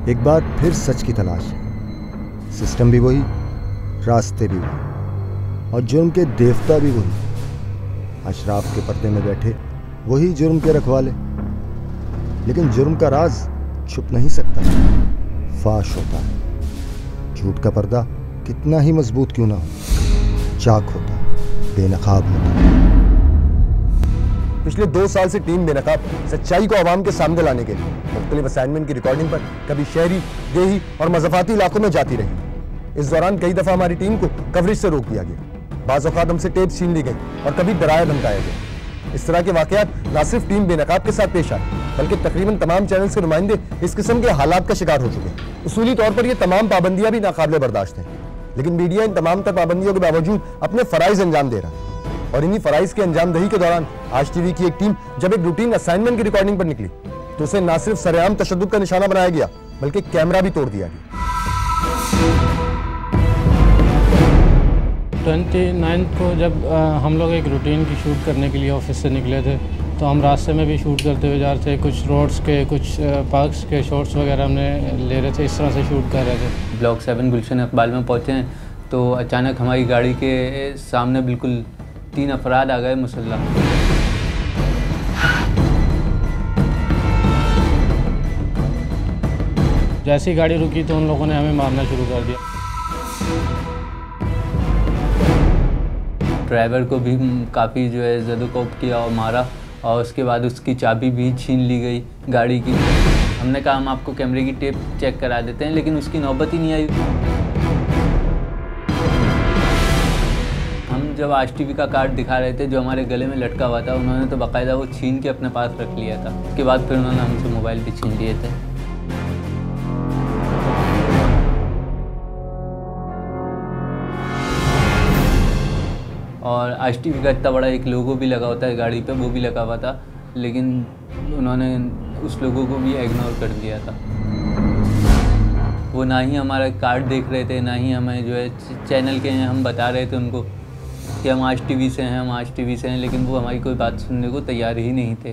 एक बार फिर सच की तलाश है। सिस्टम भी वही, रास्ते भी वही, और जुर्म के देवता भी वही। अशराफ के पर्दे में बैठे वही जुर्म के रखवाले। लेकिन जुर्म का राज छुप नहीं सकता, फाश होता है। झूठ का पर्दा कितना ही मजबूत क्यों ना हो, चाक होता है, बेनकाब होता है। पिछले 2 साल से टीम बेनकाब सच्चाई को आवाम के सामने लाने के लिए मुख्तलिफ असाइनमेंट की रिकॉर्डिंग पर कभी शहरी, देही और मज़ाफ़ाती इलाकों में जाती रही। इस दौरान कई दफ़ा हमारी टीम को कवरेज से रोक दिया गया, बाज़ औक़ात हमसे टेप छीन ली गई और कभी डराया धमकाया गया। इस तरह के वाक़यात न सिर्फ टीम बेनकाब के साथ पेश आए, बल्कि तकरीबन तमाम चैनल्स के नुमाइंदे इस किस्म के हालात का शिकार हो चुके हैं। उसूली तौर पर यह तमाम पाबंदियां भी नाकाबिले बर्दाश्त हैं, लेकिन मीडिया इन तमाम तर पाबंदियों के बावजूद अपने फ़राइज़ अंजाम दे रहा है। और इन्हीं फ़राइज़ की अंजामदही के दौरान आज टीवी की एक टीम जब एक रूटीन असाइनमेंट की रिकॉर्डिंग पर निकली तो उसे न सिर्फ सरेआम तशद्दुद का निशाना बनाया गया, बल्कि कैमरा भी तोड़ दिया गया। 29 को जब हम लोग एक रूटीन की शूट करने के लिए ऑफिस से निकले थे, तो हम रास्ते में भी शूट करते हुए जा रहे थे। कुछ रोड्स के, कुछ पार्क्स के शॉट्स वगैरह हमने ले रहे थे, इस तरह से शूट कर रहे थे। ब्लॉक 7 गुलशन इकबाल में पहुँचे हैं तो अचानक हमारी गाड़ी के सामने बिल्कुल 3 अफराद आ गए मुसल्लह। जैसे ही गाड़ी रुकी तो उन लोगों ने हमें मारना शुरू कर दिया। ड्राइवर को भी काफ़ी जो है ज़दोकोब किया और मारा, और उसके बाद उसकी चाबी भी छीन ली गई गाड़ी की। हमने कहा हम आपको कैमरे की टेप चेक करा देते हैं, लेकिन उसकी नौबत ही नहीं आई। हम जब आज टीवी का कार्ड दिखा रहे थे जो हमारे गले में लटका हुआ था, उन्होंने तो बाकायदा वो छीन के अपने पास रख लिया था। उसके बाद फिर उन्होंने हमसे मोबाइल भी छीन लिए थे। और आज टीवी का इतना बड़ा एक लोगो भी लगा होता है गाड़ी पे, वो भी लगा हुआ था, लेकिन उन्होंने उस लोगों को भी इग्नोर कर दिया था। वो ना ही हमारा कार्ड देख रहे थे, ना ही हमें जो है चैनल के हैं हम बता रहे थे उनको कि हम आज टीवी से हैं, हम आज टीवी से हैं, लेकिन वो हमारी कोई बात सुनने को तैयार ही नहीं थे।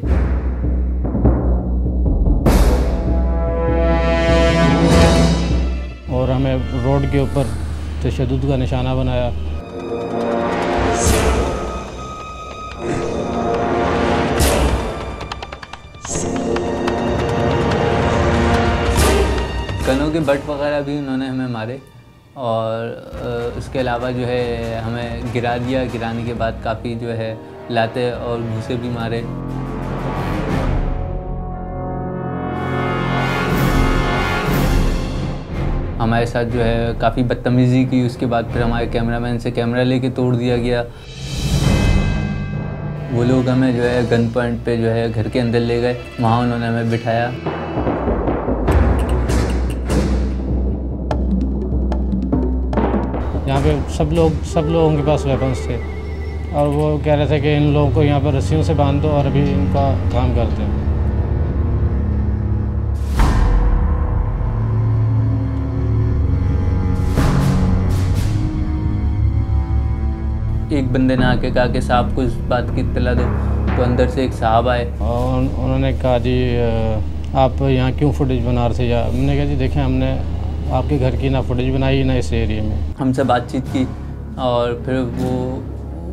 और हमें रोड के ऊपर तशद्दुद का निशाना बनाया। गनों के बट वगैरह भी उन्होंने हमें मारे, और उसके अलावा जो है हमें गिरा दिया। गिराने के बाद काफ़ी जो है लाते और घूंसे भी मारे। हमारे साथ जो है काफ़ी बदतमीज़ी की। उसके बाद फिर हमारे कैमरामैन से कैमरा लेके तोड़ दिया गया। वो लोग हमें जो है गन पॉइंट पे जो है घर के अंदर ले गए, वहाँ उन्होंने हमें बिठाया। यहाँ पे सब लोगों के पास वेपन्स थे, और वो कह रहे थे कि इन लोगों को यहाँ पर रस्सियों से बांध दो और अभी इनका काम करते हैं। एक बंदे ने आके कहा कि साहब को इस बात की इत्तला दो, तो अंदर से एक साहब आए और उन्होंने कहा जी आप यहाँ क्यों फुटेज बना रहे थे? या हमने कहा जी देखें, हमने आपके घर की ना फुटेज बनाई ना इस एरिया में। हमसे बातचीत की और फिर वो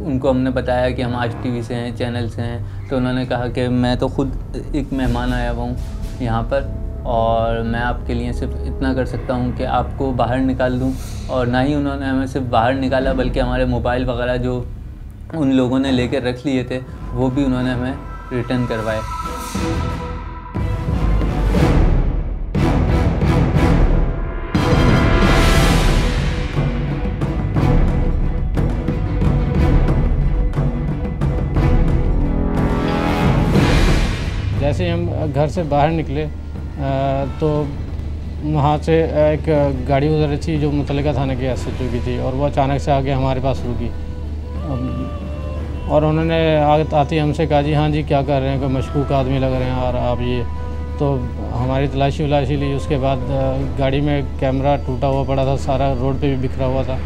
उनको हमने बताया कि हम आज टीवी से हैं, चैनल से हैं। तो उन्होंने कहा कि मैं तो खुद एक मेहमान आया हुआ हूँ यहाँ पर, और मैं आपके लिए सिर्फ इतना कर सकता हूँ कि आपको बाहर निकाल दूँ। और ना ही उन्होंने हमें सिर्फ बाहर निकाला, बल्कि हमारे मोबाइल वगैरह जो उन लोगों ने लेकर रख लिए थे वो भी उन्होंने हमें रिटर्न करवाए। जैसे ही हम घर से बाहर निकले तो वहाँ से एक गाड़ी गुजर रही थी जो मुतल्लिका थाने के SHO की थी, और वो अचानक से आके हमारे पास रुकी और उन्होंने आते हमसे कहा जी हाँ जी क्या कर रहे हैं, कोई मशकूक आदमी लग रहे हैं और आप ये। तो हमारी तलाशी वलाशी ली। उसके बाद गाड़ी में कैमरा टूटा हुआ पड़ा था, सारा रोड पे भी बिखरा हुआ था।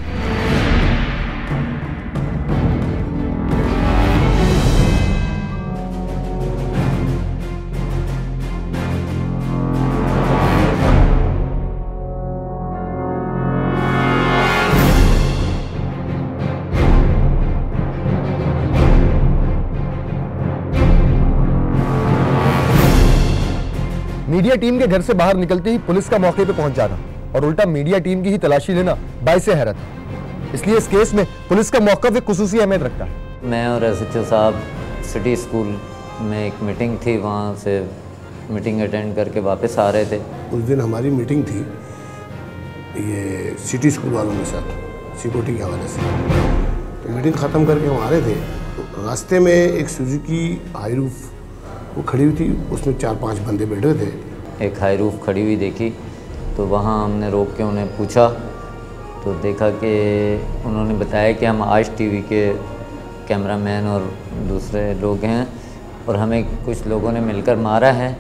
मीडिया टीम के घर से बाहर निकलते ही पुलिस का मौके पे पहुंच जाना और उल्टा मीडिया टीम की ही तलाशी लेना बाइस हैरत है। इसलिए इस केस में पुलिस का मौक़िफ़ एक खुसूसी अहमियत रखता है। मैं और SHO साहब सिटी स्कूल में एक मीटिंग थी, वहाँ से मीटिंग अटेंड करके वापस आ रहे थे। उस दिन हमारी मीटिंग थी ये सिटी स्कूल वालों के साथ सिक्योरिटी के हवाले से। तो मीटिंग ख़त्म करके हम आ रहे थे तो रास्ते में एक सुजुकी हाई रूफ वो खड़ी हुई थी, उसमें 4-5 बंदे बैठे थे। एक हाई रूफ खड़ी हुई देखी तो वहाँ हमने रोक के उन्हें पूछा तो देखा कि उन्होंने बताया कि हम आज TV के कैमरामैन और दूसरे लोग हैं और हमें कुछ लोगों ने मिलकर मारा है।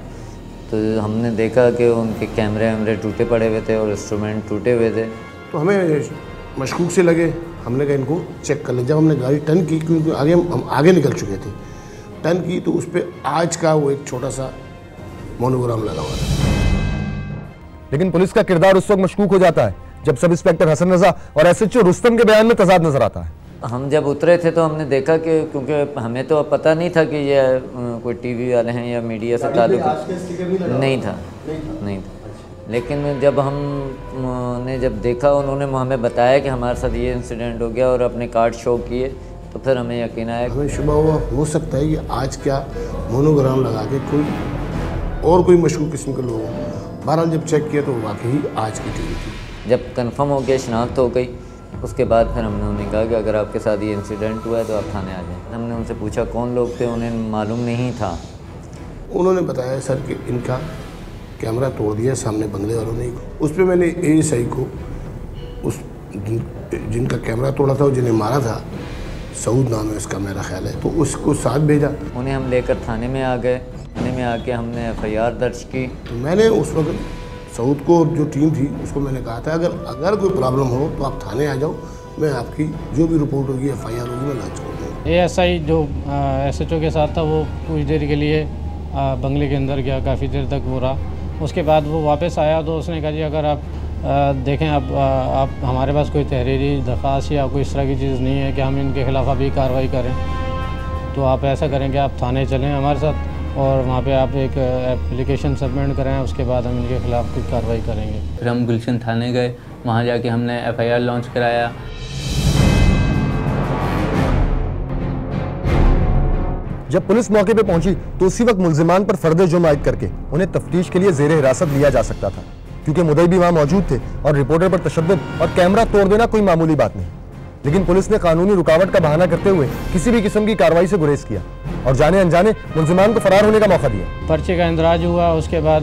तो हमने देखा कि उनके कैमरे वैमरे टूटे पड़े हुए थे और इंस्ट्रूमेंट टूटे हुए थे। तो हमें मशकूक से लगे, हमने कहा इनको चेक कर लें। जब हमने गाड़ी टर्न की, क्योंकि हम आगे निकल चुके थे, टर्न की तो उस पर आज का वो एक छोटा सा मोनोग्राम लगा हुआ था। लेकिन पुलिस का किरदार उस वक्त मशकूक हो जाता है जब सब इंस्पेक्टर हसन रजा और SHO रुस्तम के बयान में तजाद नजर आता है। हम जब उतरे थे तो हमने देखा कि क्योंकि हमें तो पता नहीं था कि ये कोई TV वाले हैं या मीडिया से ताल्लुक नहीं था। लेकिन जब हमने जब देखा, उन्होंने हमें बताया कि हमारे साथ ये इंसिडेंट हो गया और अपने कार्ड शो किए, तो फिर हमें यकीन आया। हमें शुबा हुआ हो सकता है कि आज क्या मोनोग्राम लगा के कोई मशहूर किस्म के लोग। बहरहाल जब चेक किया तो वाकई आज की TV थी। जब कंफर्म हो गया, शनाख्त हो गई, उसके बाद फिर हमने उन्हें कहा कि अगर आपके साथ ये इंसिडेंट हुआ है तो आप थाने आ जाएं। हमने उनसे पूछा कौन लोग थे, उन्हें मालूम नहीं था। उन्होंने बताया सर कि इनका कैमरा तोड़ दिया सामने बंगले वालों ने। उस पर मैंने ASI को उस जिनका कैमरा तोड़ा था और जिन्हें मारा था, सऊद नाम है उसका मेरा ख्याल है, तो उसको साथ भेजा। उन्हें हम लेकर थाने में आ गए। थाने में आके हमने FIR दर्ज की। तो मैंने उस वक्त सऊद को, जो टीम थी उसको मैंने कहा था अगर कोई प्रॉब्लम हो तो आप थाने आ जाओ, मैं आपकी जो भी रिपोर्ट होगी FIR होगी मैं लॉन्च कर दूँगा। ASI जो SHO के साथ था वो कुछ देर के लिए बंगले के अंदर गया, काफ़ी देर तक वो रहा। उसके बाद वो वापस आया तो उसने कहा जी अगर आप देखें आप हमारे पास कोई तहरीरी दरख्वास्त या कोई इस तरह की चीज़ नहीं है कि हम इनके ख़िलाफ़ अभी कार्रवाई करें, तो आप ऐसा करें कि आप थाने चलें हमारे साथ और वहाँ पे आप एक एप्लीकेशन सबमिट करें, उसके बाद हम इनके ख़िलाफ़ कुछ कार्रवाई करेंगे। फिर हम गुलशन थाने गए, वहाँ जाके हमने FIR लॉन्च कराया। जब पुलिस मौके पे पहुंची तो उसी वक्त मुल्जिमान पर फर्द जुर्म आयद करके उन्हें तफ्तीश के लिए ज़ेर हिरासत लिया जा सकता था, क्योंकि मुद्दई भी वहाँ मौजूद थे और रिपोर्टर पर तशद्दुद और कैमरा तोड़ देना कोई मामूली बात नहीं। लेकिन पुलिस ने कानूनी रुकावट का बहाना करते हुए किसी भी किस्म की कार्रवाई से गुरेज किया और जाने अनजाने मुल्जिमान को फरार होने का मौका दिया। पर्चे का इंदराज हुआ, उसके बाद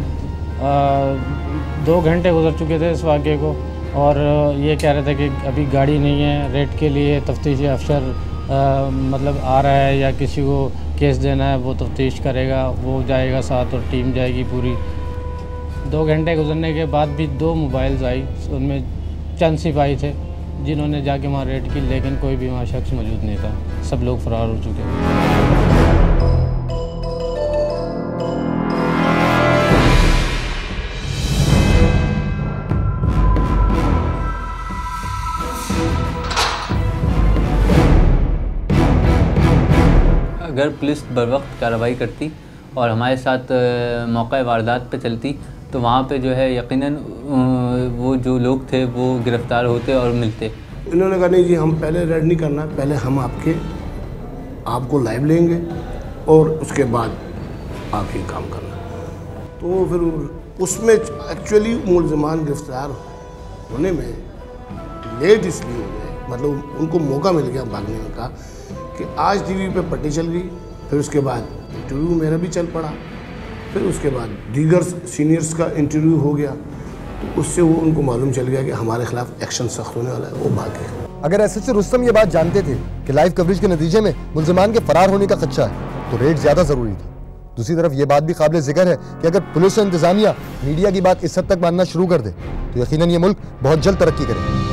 2 घंटे गुजर चुके थे इस वाक़े को और ये कह रहे थे कि अभी गाड़ी नहीं है, रेड के लिए तफ्तीशी अफसर मतलब आ रहा है या किसी को केस देना है वो तफ्तीश करेगा, वो जाएगा साथ और टीम जाएगी पूरी। 2 घंटे गुजरने के बाद भी 2 मोबाइल्स आई, उनमें चंद सिपाही थे जिन्होंने जाके वहाँ रेड की, लेकिन कोई भी वहाँ शख्स मौजूद नहीं था, सब लोग फरार हो चुके थे। अगर पुलिस बर वक्त कार्रवाई करती और हमारे साथ मौका वारदात पे चलती तो वहाँ पे जो है यकीनन वो जो लोग थे वो गिरफ़्तार होते और मिलते। इन्होंने कहा नहीं जी हम पहले रेड नहीं करना, पहले हम आपको लाइव लेंगे और उसके बाद आप ही काम करना। तो फिर उसमें एक्चुअली मुल्ज़िमान गिरफ्तार होने में लेट इसलिए हो गए, मतलब उनको मौका मिल गया भागने का कि आज TV पे पट्टी चल गई, फिर उसके बाद इंटरव्यू मेरा भी चल पड़ा, फिर उसके बाद दीगर सीनियर्स का इंटरव्यू हो गया, तो उससे वो उनको मालूम चल गया कि हमारे खिलाफ एक्शन सख्त होने वाला है, वो भागे। अगर SHO रुस्तम ये बात जानते थे कि लाइव कवरेज के नतीजे में मुल्जिमान के फरार होने का खदशा है तो रेड ज़्यादा ज़रूरी था। दूसरी तरफ ये बात भी काबिल ज़िक्र है कि अगर पुलिस और इंतज़ामिया मीडिया की बात इस हद तक मानना शुरू कर दे तो यकीनन ये मुल्क बहुत जल्द तरक्की करेगा।